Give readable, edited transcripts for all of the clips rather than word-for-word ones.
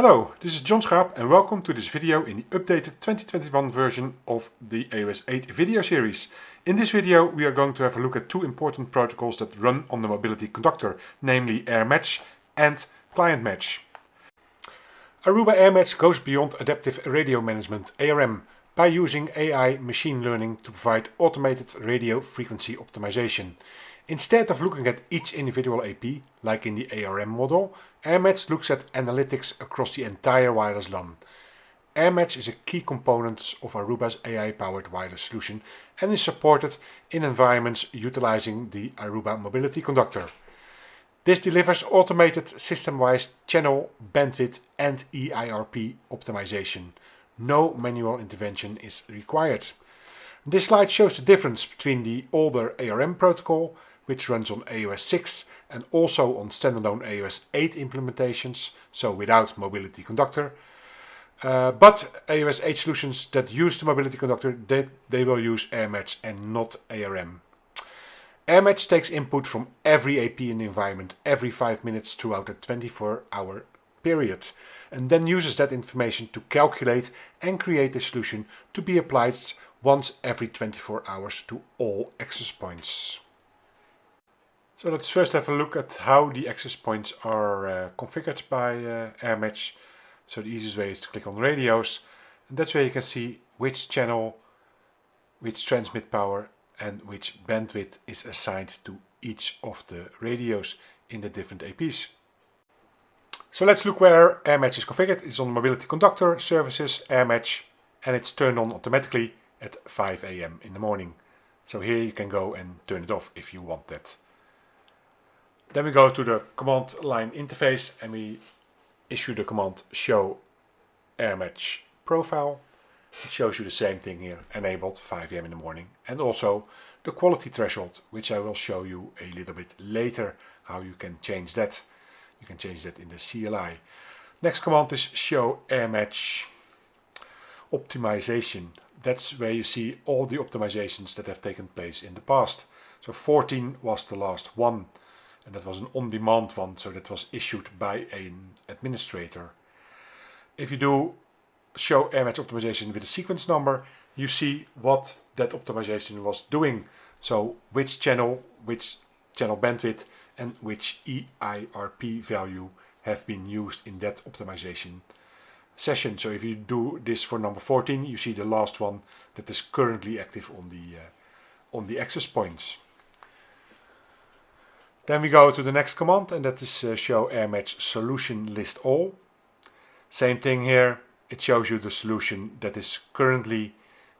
Hello, this is John Schaap and welcome to this video in the updated 2021 version of the AOS 8 video series. In this video we are going to have a look at two important protocols that run on the Mobility Conductor, namely AirMatch and ClientMatch. Aruba AirMatch goes beyond adaptive radio management, ARM, by using AI machine learning to provide automated radio frequency optimization. Instead of looking at each individual AP, like in the ARM model, AirMatch looks at analytics across the entire wireless LAN. AirMatch is a key component of Aruba's AI-powered wireless solution and is supported in environments utilizing the Aruba Mobility Conductor. This delivers automated system-wide channel, bandwidth and EIRP optimization. No manual intervention is required. This slide shows the difference between the older ARM protocol, which runs on AOS 6 and also on standalone AOS 8 implementations, so without Mobility Conductor. But AOS 8 solutions that use the Mobility Conductor, they will use AirMatch and not ARM. AirMatch takes input from every AP in the environment every 5 minutes throughout a 24-hour period, and then uses that information to calculate and create a solution to be applied once every 24 hours to all access points. So let's first have a look at how the access points are configured by AirMatch. So the easiest way is to click on radios, and that's where you can see which channel, which transmit power and which bandwidth is assigned to each of the radios in the different APs. So let's look where AirMatch is configured. It's on Mobility Conductor, Services, AirMatch, and it's turned on automatically at 5 AM in the morning. So here you can go and turn it off if you want that. Then we go to the command line interface and we issue the command show AirMatch profile. It shows you the same thing here, enabled 5 AM in the morning, and also the quality threshold, which I will show you a little bit later how you can change that. You can change that in the CLI. Next command is show AirMatch optimization. That's where you see all the optimizations that have taken place in the past. So 14 was the last one, and that was an on-demand one, so that was issued by an administrator. If you do show AirMatch optimization with a sequence number, you see what that optimization was doing. So which channel bandwidth and which EIRP value have been used in that optimization session. So if you do this for number 14, you see the last one that is currently active on the access points. Then we go to the next command, and that is show AirMatch solution list all. Same thing here, it shows you the solution that is currently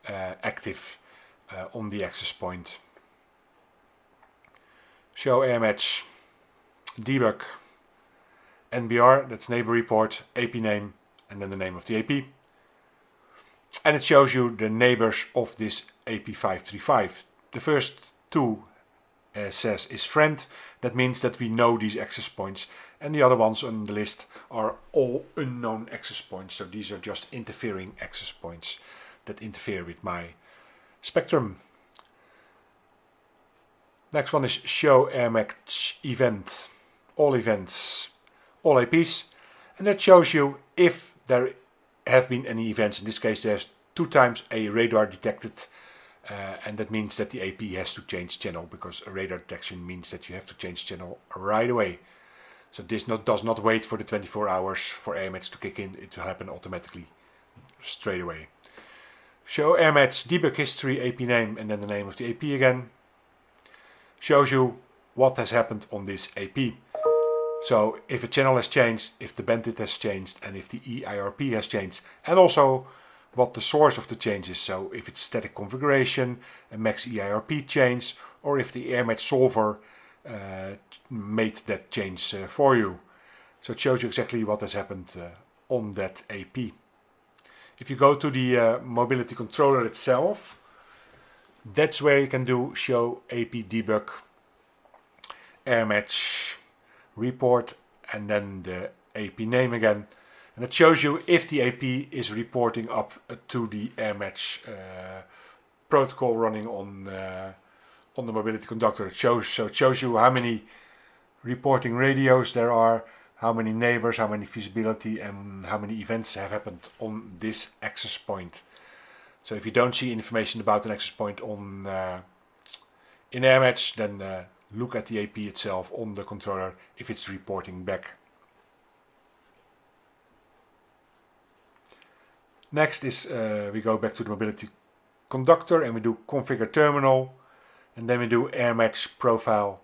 active on the access point. Show AirMatch debug NBR, that's neighbor report, AP name, and then the name of the AP. And it shows you the neighbors of this AP535. The first two says is friend. That means that we know these access points, and the other ones on the list are all unknown access points. So these are just interfering access points that interfere with my spectrum. Next one is show AirMatch event, all events, all APs, and that shows you if there have been any events. In this case there's 2 times a radar detected, and that means that the AP has to change channel, because a radar detection means that you have to change channel right away. So this does not wait for the 24 hours for AirMatch to kick in, it will happen automatically straight away. Show AirMatch debug history, AP name, and then the name of the AP again. Shows you what has happened on this AP. So if a channel has changed, if the bandwidth has changed, and if the EIRP has changed, and also what the source of the change is. So if it's static configuration, a max EIRP change, or if the AirMatch solver made that change for you. So it shows you exactly what has happened on that AP. If you go to the mobility controller itself, that's where you can do show AP debug, AirMatch report, and then the AP name again. And it shows you if the AP is reporting up to the AirMatch protocol running on the Mobility Conductor. It shows you how many reporting radios there are, how many neighbors, how many visibility, and how many events have happened on this access point. So if you don't see information about an access point on in AirMatch, then look at the AP itself on the controller if it's reporting back. Next is we go back to the Mobility Conductor and we do configure terminal, and then we do AirMatch profile.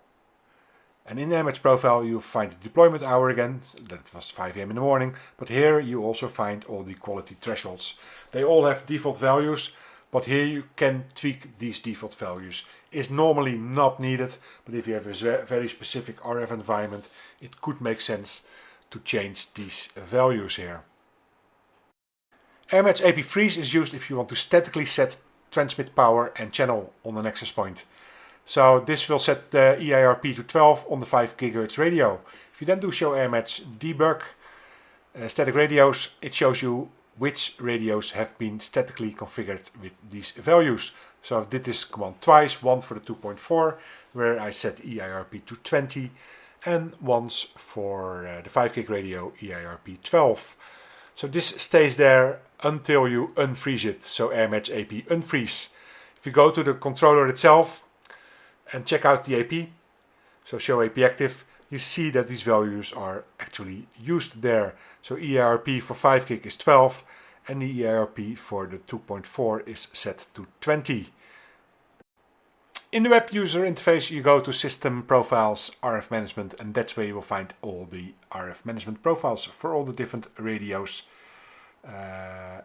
And in the AirMatch profile you find the deployment hour again, that was 5 AM in the morning, but here you also find all the quality thresholds. They all have default values, but here you can tweak these default values. It's normally not needed, but if you have a very specific RF environment, it could make sense to change these values here. AirMatch AP freeze is used if you want to statically set transmit power and channel on an access point. So this will set the EIRP to 12 on the 5 GHz radio. If you then do show AirMatch debug static radios, it shows you which radios have been statically configured with these values. So I did this command twice, one for the 2.4 where I set EIRP to 20 and once for the 5 gig radio EIRP 12. So this stays there until you unfreeze it, so AirMatch AP unfreeze. If you go to the controller itself and check out the AP, so show AP active, you see that these values are actually used there. So EIRP for 5 gig is 12 and the EIRP for the 2.4 is set to 20. In the web user interface you go to System Profiles, RF Management, and that's where you will find all the RF management profiles for all the different radios.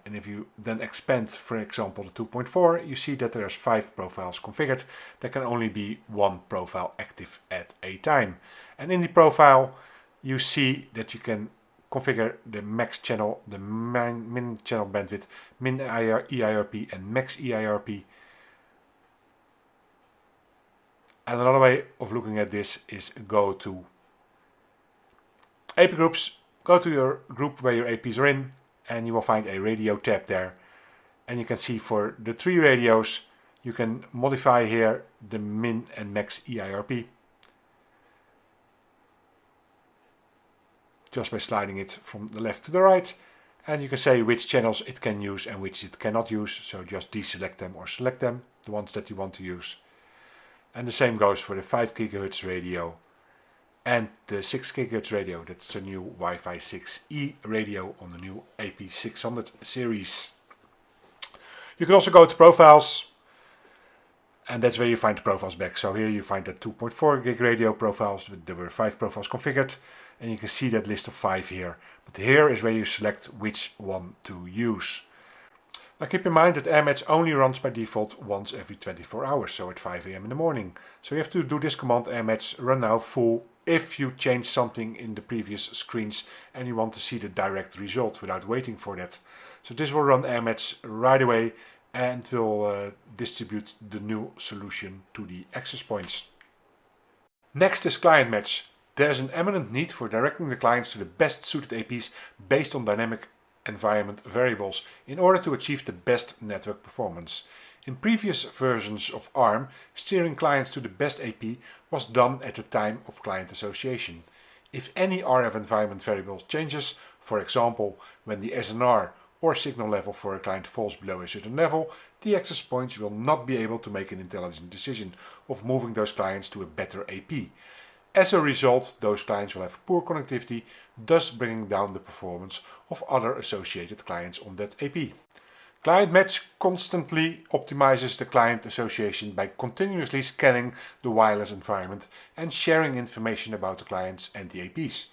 And if you then expand, for example, the 2.4, you see that there's 5 profiles configured. There can only be 1 profile active at a time. And in the profile, you see that you can configure the max channel, the min channel bandwidth, min EIRP and max EIRP. And another way of looking at this is go to AP groups, go to your group where your APs are in, and you will find a radio tab there. And you can see for the 3 radios, you can modify here the min and max EIRP. Just by sliding it from the left to the right. And you can say which channels it can use and which it cannot use. So just deselect them or select them, the ones that you want to use. And the same goes for the 5 GHz radio and the 6 GHz radio. That's the new Wi-Fi 6E radio on the new AP600 series. You can also go to profiles, and that's where you find the profiles back. So here you find the 2.4 gig radio profiles. There were 5 profiles configured, and you can see that list of 5 here. But here is where you select which one to use. Now keep in mind that AirMatch only runs by default once every 24 hours, so at 5 AM in the morning. So you have to do this command AirMatch runnow full if you change something in the previous screens and you want to see the direct result without waiting for that. So this will run AirMatch right away and will distribute the new solution to the access points. Next is ClientMatch. There is an eminent need for directing the clients to the best suited APs based on dynamic environment variables in order to achieve the best network performance. In previous versions of ARM, steering clients to the best AP was done at the time of client association. If any RF environment variable changes, for example when the SNR or signal level for a client falls below a certain level, the access points will not be able to make an intelligent decision of moving those clients to a better AP. As a result, those clients will have poor connectivity, thus bringing down the performance of other associated clients on that AP. ClientMatch constantly optimizes the client association by continuously scanning the wireless environment and sharing information about the clients and the APs.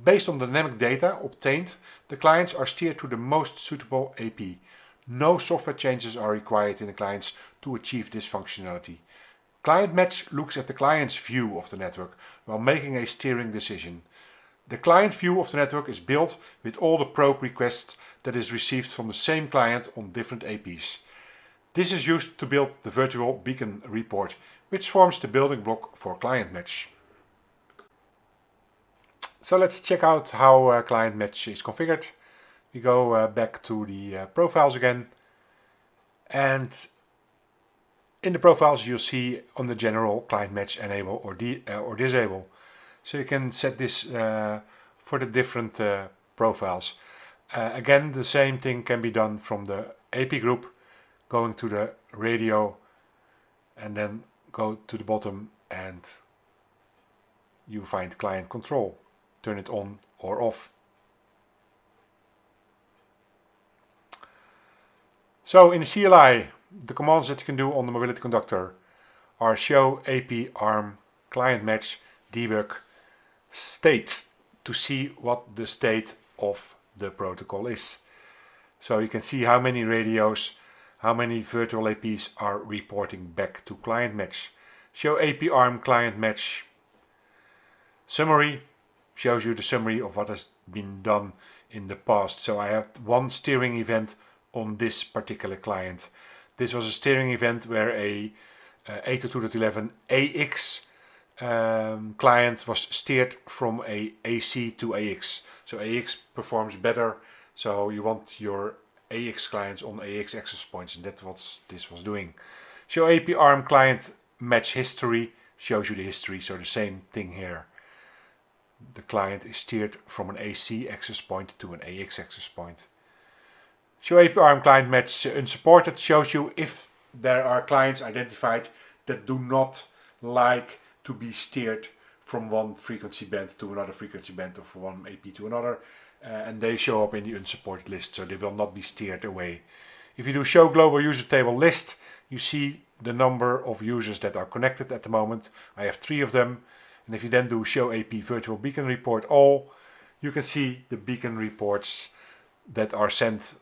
Based on dynamic data obtained, the clients are steered to the most suitable AP. No software changes are required in the clients to achieve this functionality. ClientMatch looks at the client's view of the network while making a steering decision. The client view of the network is built with all the probe requests that is received from the same client on different APs. This is used to build the virtual beacon report, which forms the building block for ClientMatch. So let's check out how ClientMatch is configured. We go back to the profiles again, and in the profiles you'll see on the general ClientMatch enable or disable. So you can set this for the different profiles. Again, the same thing can be done from the AP group, going to the radio and then go to the bottom and you find client control. Turn it on or off. So in the CLI, the commands that you can do on the Mobility Conductor are show AP ARM ClientMatch debug state to see what the state of the protocol is. So you can see how many radios, how many virtual APs are reporting back to ClientMatch. Show AP ARM ClientMatch summary shows you the summary of what has been done in the past. So I have one steering event on this particular client. This was a steering event where a 802.11 AX client was steered from a AC to AX. So AX performs better, so you want your AX clients on AX access points, and that's what this was doing. Show AP ARM client match history shows you the history, so the same thing here. The client is steered from an AC access point to an AX access point. Show AP ARM client match unsupported shows you if there are clients identified that do not like to be steered from one frequency band to another frequency band or from one AP to another, and they show up in the unsupported list, so they will not be steered away. If you do show global user table list, you see the number of users that are connected at the moment. I have 3 of them, and if you then do show AP virtual beacon report all, you can see the beacon reports that are sent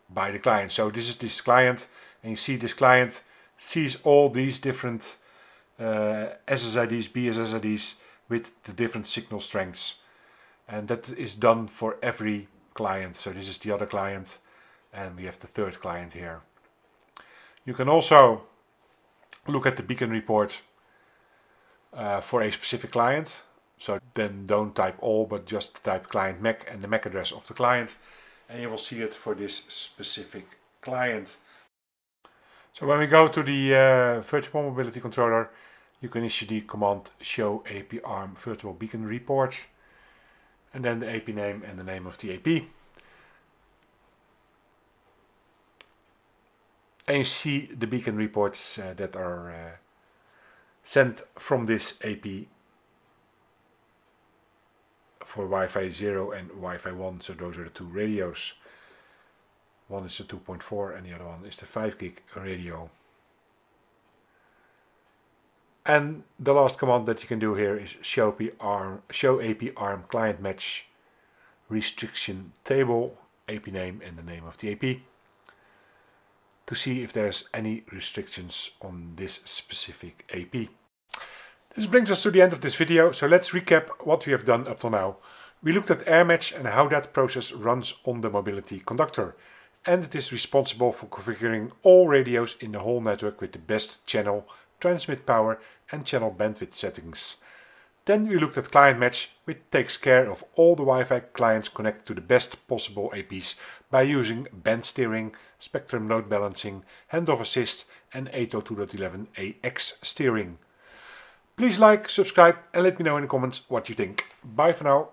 by the client. So this is this client, and you see this client sees all these different SSIDs, BSSIDs with the different signal strengths, and that is done for every client. So this is the other client, and we have the 3rd client here. You can also look at the beacon report for a specific client. So then don't type all, but just type client MAC and the MAC address of the client, and you will see it for this specific client. So when we go to the virtual mobility controller, you can issue the command show AP ARM virtual beacon report, and then the AP name and the name of the AP. And you see the beacon reports that are sent from this AP for Wi-Fi 0 and Wi-Fi 1, so those are the 2 radios. One is the 2.4 and the other one is the 5 gig radio. And the last command that you can do here is show AP ARM ClientMatch restriction table, AP name and the name of the AP, to see if there's any restrictions on this specific AP. This brings us to the end of this video, so let's recap what we have done up till now. We looked at AirMatch and how that process runs on the Mobility Conductor, and it is responsible for configuring all radios in the whole network with the best channel, transmit power and channel bandwidth settings. Then we looked at ClientMatch, which takes care of all the Wi-Fi clients connected to the best possible APs by using band steering, spectrum load balancing, handoff assist and 802.11 AX steering. Please like, subscribe and let me know in the comments what you think. Bye for now.